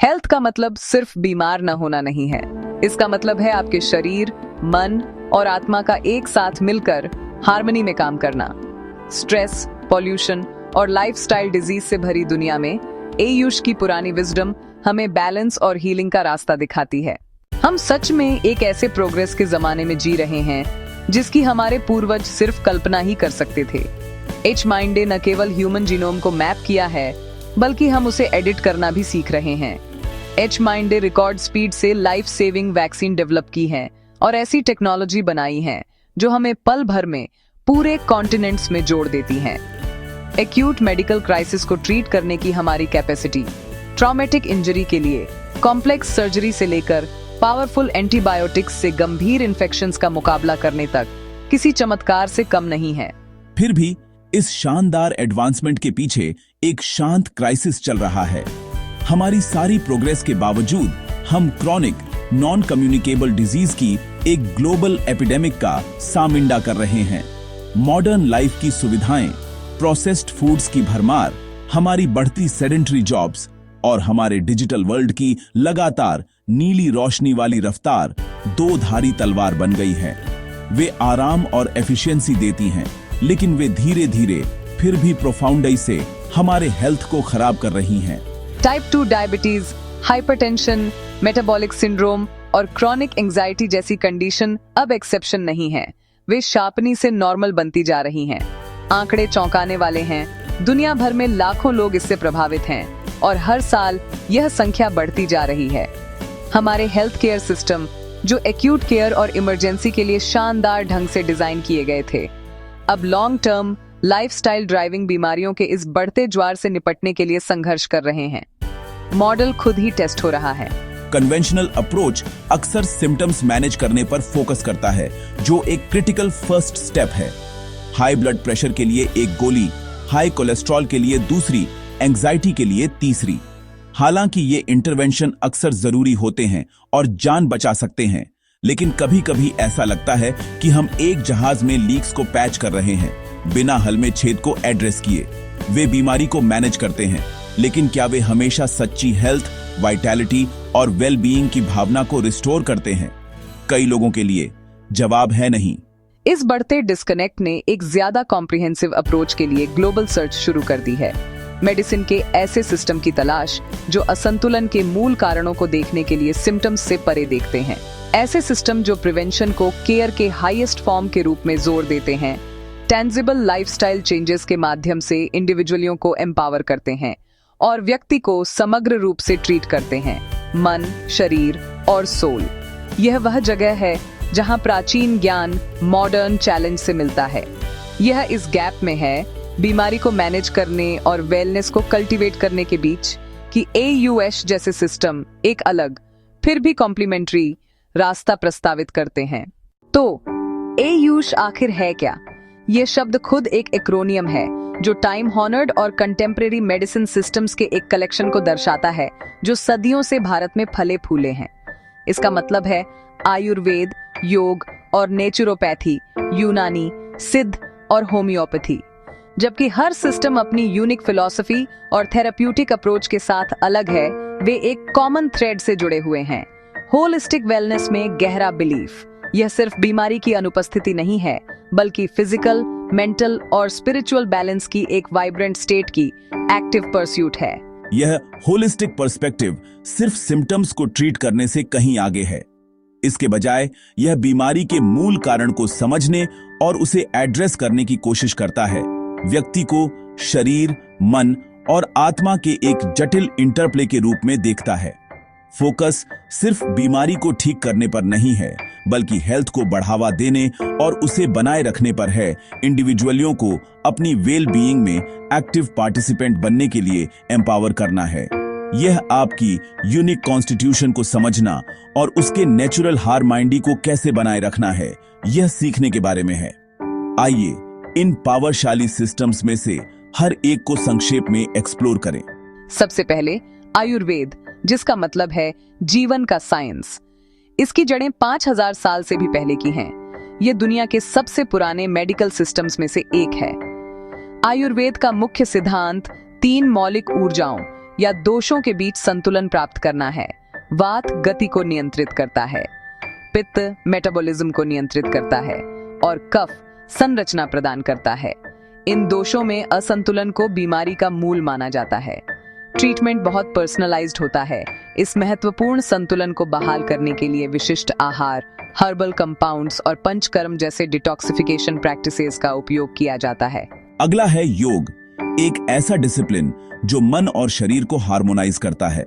Health का मतलब सिर्फ बीमार न होना नहीं है। इसका मतलब है आपके शरीर, मन और आत्मा का एक साथ मिलकर हार्मनी में काम करना। स्ट्रेस, पॉल्यूशन और लाइफस्टाइल डिजीज से भरी दुनिया में आयुष की पुरानी विजडम हमें बैलेंस और हीलिंग का रास्ता दिखाती है। हम सच में एक ऐसे प्रोग्रेस के जमाने में जी रहे हैं जिसकी हमारे पूर्वज सिर्फ कल्पना ही कर सकते थे। एच माइंडे न केवल ह्यूमन जीनोम को मैप किया है, बल्कि हम उसे एडिट करना भी सीख रहे हैं। एच माइंडे रिकॉर्ड स्पीड से लाइफ सेविंग वैक्सीन डेवलप की है और ऐसी टेक्नोलॉजी बनाई है जो हमें पल भर में पूरे कॉन्टिनेंट्स में जोड़ देती हैं। एक्यूट मेडिकल क्राइसिस को ट्रीट करने की हमारी कैपेसिटी, ट्रॉमेटिक इंजरी के लिए कॉम्प्लेक्स सर्जरी से लेकर पावरफुल एंटीबायोटिक्स से गंभीर इन्फेक्शंस का मुकाबला करने तक किसी चमत्कार से कम नहीं है। फिर भी इस शानदार एडवांसमेंट के पीछे एक शांत क्राइसिस चल रहा है। हमारी सारी प्रोग्रेस के बावजूद हम क्रॉनिक नॉन कम्युनिकेबल डिजीज की एक ग्लोबल एपिडेमिक का सामिंडा कर रहे हैं। मॉडर्न लाइफ की सुविधाएं, प्रोसेस्ड फूड्स की भरमार, हमारी बढ़ती सेडेंटरी जॉब्स और हमारे डिजिटल वर्ल्ड की लगातार नीली रोशनी वाली रफ्तार दो धारी तलवार बन गई है। वे आराम और एफिशिएंसी देती हैं, लेकिन वे धीरे धीरे फिर भी प्रोफाउंडली से हमारे हेल्थ को खराब कर रही हैं। Type 2 diabetes, hypertension, metabolic syndrome और क्रॉनिक एंजाइटी जैसी कंडीशन अब एक्सेप्शन नहीं है। वे शार्पनी से नॉर्मल बनती जा रही हैं। आंकड़े चौंकाने वाले हैं। दुनिया भर में लाखों लोग इससे प्रभावित हैं और हर साल यह संख्या बढ़ती जा रही है। हमारे हेल्थ केयर सिस्टम, जो एक्यूट केयर और इमरजेंसी के लिए शानदार ढंग से डिजाइन किए गए थे, अब लॉन्ग टर्म लाइफस्टाइल ड्राइविंग बीमारियों के इस बढ़ते ज्वार से निपटने के लिए संघर्ष कर रहे हैं। मॉडल खुद ही टेस्ट हो रहा है। कन्वेंशनल अप्रोच अक्सर सिम्टम्स मैनेज करने पर फोकस करता है, जो एक क्रिटिकल फर्स्ट स्टेप है। हाई ब्लड प्रेशर के लिए एक गोली, हाई कोलेस्ट्रॉल के लिए दूसरी, एंजाइटी के लिए तीसरी। हालांकि ये इंटरवेंशन अक्सर जरूरी होते हैं और जान बचा सकते हैं, लेकिन कभी कभी ऐसा लगता है कि हम एक जहाज में लीक्स को पैच कर रहे हैं, बिना हल में छेद को एड्रेस किए। वे बीमारी को मैनेज करते हैं, लेकिन क्या वे हमेशा सच्ची हेल्थ, वाइटैलिटी और वेल बीइंग की भावना को रिस्टोर करते हैं? कई लोगों के लिए जवाब है नहीं। इस बढ़ते डिस्कनेक्ट ने एक ज्यादा कॉम्प्रिहेंसिव अप्रोच के लिए ग्लोबल सर्च शुरू कर दी है। मेडिसिन के ऐसे सिस्टम की तलाश जो असंतुलन के मूल कारणों को देखने के लिए सिम्टम्स से परे देखते हैं। ऐसे सिस्टम जो प्रिवेंशन को केयर के हाईएस्ट फॉर्म के रूप में जोर देते हैं। टेंजिबल लाइफस्टाइल चेंजेस के माध्यम से इंडिविजुअलियों को एम्पावर करते हैं और व्यक्ति को समग्र रूप से ट्रीट करते हैं, मन, शरीर और सोल। यह वह जगह है जहां प्राचीन ज्ञान मॉडर्न चैलेंज से मिलता है। यह इस गैप में है, बीमारी को मैनेज करने और वेलनेस को कल्टीवेट करने के बीच, कि AUH जैसे सिस्टम एक अलग फिर भी कॉम्प्लीमेंट्री रास्ता प्रस्तावित करते हैं। तो AUH आखिर है क्या? यह शब्द खुद एक एक्रोनियम है जो टाइम हॉनर्ड और कंटेम्परेरी मेडिसिन सिस्टम्स के एक कलेक्शन को दर्शाता है जो सदियों से भारत में फले फूले हैं। इसका मतलब है आयुर्वेद, योग और नेचुरोपैथी, यूनानी, सिद्ध और होम्योपैथी। जबकि हर सिस्टम अपनी यूनिक फिलॉसफी और थेराप्यूटिक अप्रोच के साथ अलग है, वे एक कॉमन थ्रेड से जुड़े हुए हैं। होलिस्टिक वेलनेस में गहरा बिलीफ। यह सिर्फ बीमारी की अनुपस्थिति नहीं है, बल्कि फिजिकल, मेंटल और स्पिरिचुअल बैलेंस की एक वाइब्रेंट स्टेट की एक्टिव परस्यूट है। यह होलिस्टिक पर्सपेक्टिव सिर्फ सिम्टम्स को ट्रीट करने से कहीं आगे है। इसके बजाय यह बीमारी के मूल कारण को समझने और उसे एड्रेस करने की कोशिश करता है। व्यक्ति को शरीर, मन और आत्मा के एक जटिल इंटरप्ले के रूप में देखता है। फोकस सिर्फ बीमारी को ठीक करने पर नहीं है, बल्कि हेल्थ को बढ़ावा देने और उसे बनाए रखने पर है। इंडिविजुअलियों को अपनी वेल बीइंग में एक्टिव पार्टिसिपेंट बनने के लिए एम्पावर करना है। यह आपकी यूनिक कॉन्स्टिट्यूशन को समझना और उसके नेचुरल हार्मनी को कैसे बनाए रखना है, यह सीखने के बारे में है। आइए इन पावरशाली सिस्टम्स में से हर एक को संक्षेप में एक्सप्लोर करें। सबसे पहले आयुर्वेद, जिसका मतलब है जीवन का साइंस। इसकी जड़ें 5000 साल से भी पहले की हैं। यह दुनिया के सबसे पुराने मेडिकल सिस्टम्स में से एक है। आयुर्वेद का मुख्य सिद्धांत 3 मौलिक ऊर्जाओं या दोषों के बीच संतुलन प्राप्त करना है। वात गति को नियंत्रित करता है, पित्त मेटाबॉलिज्म को नियंत्रित करता है और कफ संरचना प्रदान करता है। इन दोषों में असंतुलन को बीमारी का मूल माना जाता है। ट्रीटमेंट बहुत पर्सनलाइज्ड होता है। इस महत्वपूर्ण संतुलन को बहाल करने के लिए विशिष्ट आहार, हर्बल कंपाउंड्स और पंचकर्म जैसे डिटॉक्सिफिकेशन प्रैक्टिसेस का उपयोग किया जाता है। अगला है योग, एक ऐसा डिसिप्लिन जो मन और शरीर को हार्मोनाइज करता है।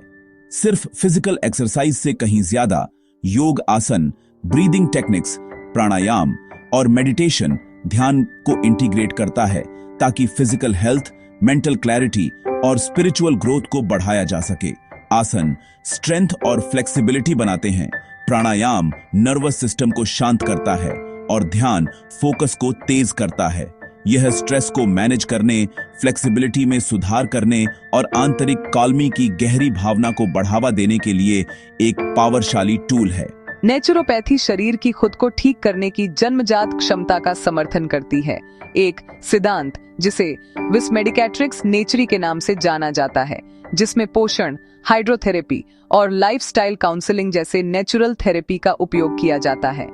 सिर्फ फिजिकल एक्सरसाइज से कहीं ज्यादा योग आसन, ब्रीदिंग टेक्निक्स, प्राणायाम और मेडिटेशन ध्यान को इंटीग्रेट करता है ताकि फिजिकल हेल्थ, मेंटल क्लैरिटी और स्पिरिचुअल ग्रोथ को बढ़ाया जा सके। आसन स्ट्रेंथ और फ्लेक्सिबिलिटी बनाते हैं, प्राणायाम नर्वस सिस्टम को शांत करता है और ध्यान फोकस को तेज करता है। यह स्ट्रेस को मैनेज करने, फ्लेक्सिबिलिटी में सुधार करने और आंतरिक काल्मी की गहरी भावना को बढ़ावा देने के लिए एक पावरशाली टूल है। नेचुरोपैथी शरीर की खुद को ठीक करने की जन्मजात क्षमता का समर्थन करती है। एक सिद्धांत जिसे विस मेडिकेट्रिक्स नेचरी के नाम से जाना जाता है, जिसमें पोषण, हाइड्रोथेरेपी और लाइफस्टाइल काउंसलिंग जैसे नेचुरल थेरेपी का उपयोग किया जाता है।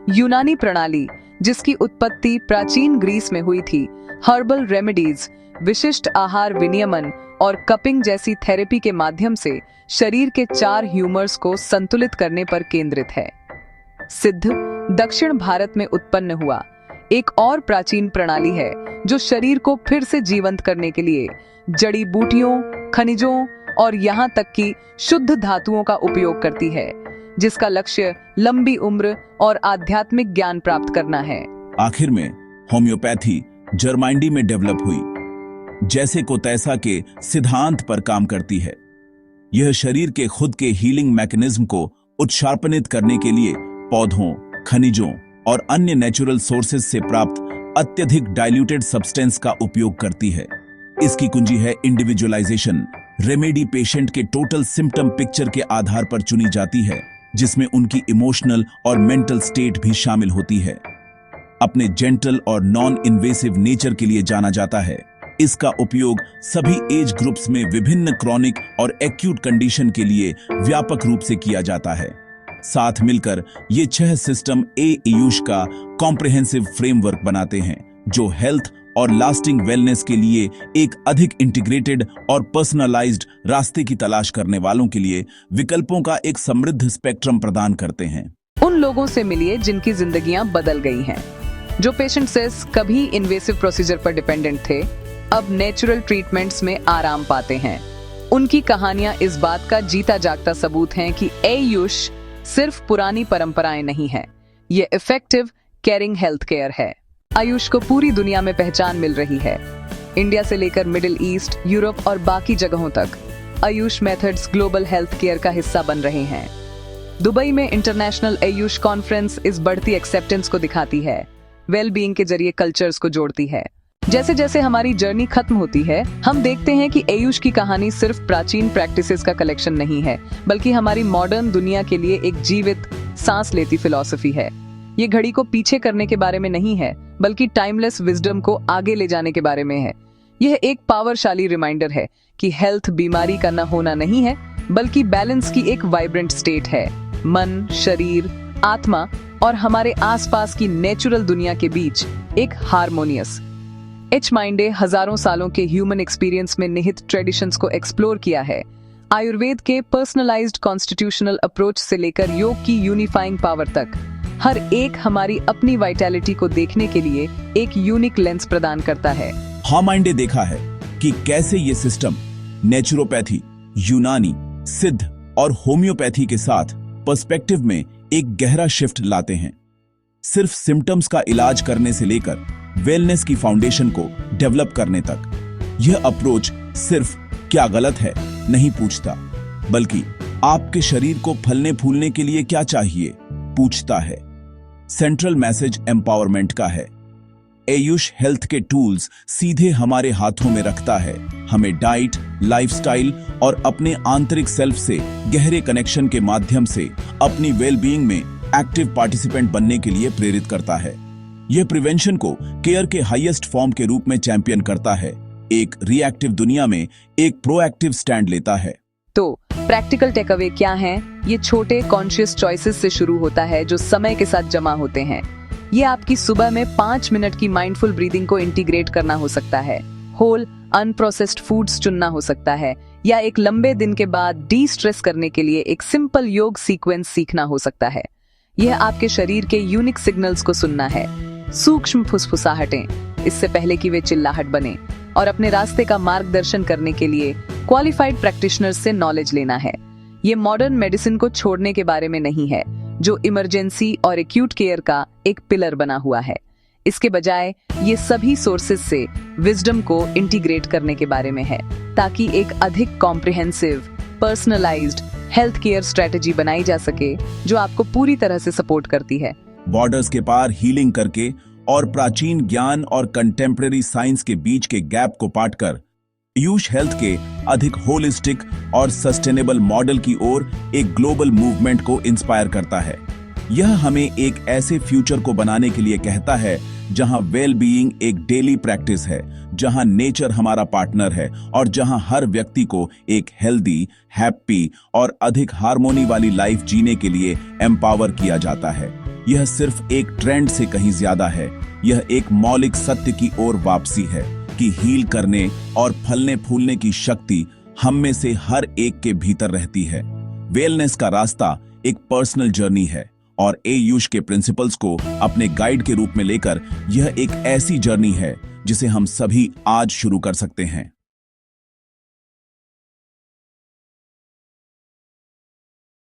यूनानी प्रणाली, जिसकी उत्पत्ति प्राचीन ग्रीस में हुई थी, हर्बल रेमेडीज, विशिष्ट आहार विनियमन और कपिंग जैसी थेरेपी के माध्यम से शरीर के 4 ह्यूमर्स को संतुलित करने पर केंद्रित है। सिद्ध दक्षिण भारत में उत्पन्न हुआ एक और प्राचीन प्रणाली है जो शरीर को फिर से जीवंत करने के लिए जड़ी बूटियों, खनिजों और यहाँ तक कि शुद्ध धातुओं का उपयोग करती है, जिसका लक्ष्य लंबी उम्र और आध्यात्मिक ज्ञान प्राप्त करना है। आखिर में होम्योपैथी जर्मनी में डेवलप हुई, जैसे को तैसा के सिद्धांत पर काम करती है। यह शरीर के खुद के हीलिंग मैकेनिज्म को उत्शार्पणित करने के लिए पौधों, खनिजों और अन्य नेचुरल सोर्सेज से प्राप्त अत्यधिक डाइल्यूटेड सब्सटेंस का उपयोग करती है। इसकी कुंजी है इंडिविजुअलाइजेशन। रेमेडी पेशेंट के टोटल सिम्टम पिक्चर के आधार पर चुनी जाती है, जिसमें उनकी इमोशनल और मेंटल स्टेट भी शामिल होती है। अपने जेंटल और नॉन इन्वेसिव नेचर के लिए जाना जाता है। इसका उपयोग सभी एज ग्रुप्स में विभिन्न क्रॉनिक और एक्यूट कंडीशन के लिए व्यापक रूप से किया जाता है। साथ मिलकर ये 6 सिस्टम आयुष का कॉम्प्रिहेंसिव फ्रेमवर्क बनाते हैं, जो हेल्थ और लास्टिंग वेलनेस के लिए एक अधिक इंटीग्रेटेड और पर्सनलाइज्ड रास्ते की तलाश करने वालों के लिए विकल्पों का एक समृद्ध स्पेक्ट्रम प्रदान करते हैं। उन लोगों से मिलिए जिनकी जिंदगियां बदल गई हैं। जो पेशेंट्स कभी इन्वेसिव प्रोसीजर पर डिपेंडेंट थे, अब नेचुरल ट्रीटमेंट्स में आराम पाते हैं। उनकी कहानियां इस बात का जीता जागता सबूत हैं कि आयुष सिर्फ पुरानी परंपराएं नहीं है, ये इफेक्टिव केयरिंग हेल्थ केयर है। आयुष को पूरी दुनिया में पहचान मिल रही है। इंडिया से लेकर मिडिल ईस्ट, यूरोप और बाकी जगहों तक Ayush methods global health care का हिस्सा बन रहे हैं। दुबई में इंटरनेशनल आयुष कॉन्फ्रेंस इस बढ़ती एक्सेप्टेंस को दिखाती है, वेल बीइंग के जरिए कल्चर्स को जोड़ती है। जैसे जैसे हमारी जर्नी खत्म होती है, हम देखते हैं कि आयुष की कहानी सिर्फ प्राचीन प्रैक्टिसेस का कलेक्शन नहीं है, बल्कि हमारी मॉडर्न दुनिया के लिए एक जीवित, सांस लेती फिलॉसफी है। ये घड़ी को पीछे करने के बारे में नहीं है, बल्कि टाइमलेस विजडम को आगे ले जाने के बारे में है। यह एक पावरशाली रिमाइंडर है कि हेल्थ बीमारी का न होना नहीं है, बल्कि बैलेंस की एक वाइब्रेंट स्टेट है। मन, शरीर, आत्मा और हमारे आसपास की नेचुरल दुनिया के बीच एक हार्मोनियस। एच माइंडे हजारों सालों के ह्यूमन एक्सपीरियंस में निहित ट्रेडिशंस को एक्सप्लोर किया है। आयुर्वेद के पर्सनलाइज्ड कॉन्स्टिट्यूशनल अप्रोच से लेकर योग की यूनिफाइंग पावर तक, हर एक हमारी अपनी वाइटैलिटी को देखने के लिए एक यूनिक लेंस प्रदान करता है। हाँ माइंडे देखा है कि कैसे ये सिस्टम नेचुरोपैथी, यूनानी, सिद्ध और होम्योपैथी के साथ पर्सपेक्टिव में एक गहरा शिफ्ट लाते हैं। सिर्फ सिम्टम्स का इलाज करने से लेकर वेलनेस की फाउंडेशन को डेवलप करने तक यह अप्रोच सिर्फ क्या गलत है नहीं पूछता, बल्कि आपके शरीर को फलने फूलने के लिए क्या चाहिए पूछता है। सेंट्रल मैसेज एम्पावरमेंट का है। आयुष हेल्थ के टूल्स सीधे हमारे हाथों में रखता है, हमें डाइट, लाइफस्टाइल और अपने आंतरिक सेल्फ से गहरे कनेक्शन के माध्यम से अपनी वेलबीइंग में एक्टिव पार्टिसिपेंट बनने के लिए प्रेरित करता है। यह प्रिवेंशन को केयर के हाईएस्ट फॉर्म के रूप में चैंपियन करता है, एक रिएक्टिव दुनिया में एक प्रोएक्टिव स्टैंड लेता है। तो प्रैक्टिकल टेकअवे क्या हैं? ये छोटे कॉन्शियस चॉइसेस से शुरू होता है जो समय के साथ जमा होते हैं। ये आपकी सुबह में 5 मिनट की माइंडफुल ब्रीदिंग को इंटीग्रेट करना हो सकता है, होल अनप्रोसेस्ड फूड्स चुनना हो सकता है, या एक लंबे दिन के बाद डी स्ट्रेस करने के लिए एक सिंपल योग सीक्वेंस सीखना हो सकता है। यह आपके शरीर के यूनिक सिग्नल्स को सुनना है, सूक्ष्म फुसफुसाहटें, इससे पहले कि वे चिल्लाहट बने, और अपने रास्ते का मार्गदर्शन करने के लिए क्वालिफाइड प्रैक्टिशनर्स से नॉलेज लेना है। ये मॉडर्न मेडिसिन को छोड़ने के बारे में नहीं है, जो इमरजेंसी और एक्यूट केयर का एक पिलर बना हुआ है। इसके बजाय ये सभी सोर्सेज से विजडम को इंटीग्रेट करने के बारे में है, ताकि एक अधिक comprehensive, personalised health care strategy बनाई जा सके जो आपको पूरी तरह से सपोर्ट करती है। बॉर्डर्स के पार हीलिंग करके और प्राचीन ज्ञान और कंटेम्परेरी साइंस के बीच के गैप को पाटकर आयुष हेल्थ के अधिक होलिस्टिक और सस्टेनेबल मॉडल की ओर एक ग्लोबल मूवमेंट को इंस्पायर करता है। यह हमें एक ऐसे फ्यूचर को बनाने के लिए कहता है जहां वेल बीइंग एक डेली प्रैक्टिस है, जहां नेचर हमारा पार्टनर है और जहां हर व्यक्ति को एक हेल्दी, हैप्पी और अधिक हार्मोनी वाली लाइफ जीने के लिए एम्पावर किया जाता है। यह सिर्फ एक ट्रेंड से कहीं ज्यादा है। यह एक मौलिक सत्य की ओर वापसी है कि हील करने और फलने फूलने की शक्ति हम में से हर एक के भीतर रहती है। वेलनेस का रास्ता एक पर्सनल जर्नी है और आयुष के प्रिंसिपल्स को अपने गाइड के रूप में लेकर यह एक ऐसी जर्नी है जिसे हम सभी आज शुरू कर सकते हैं।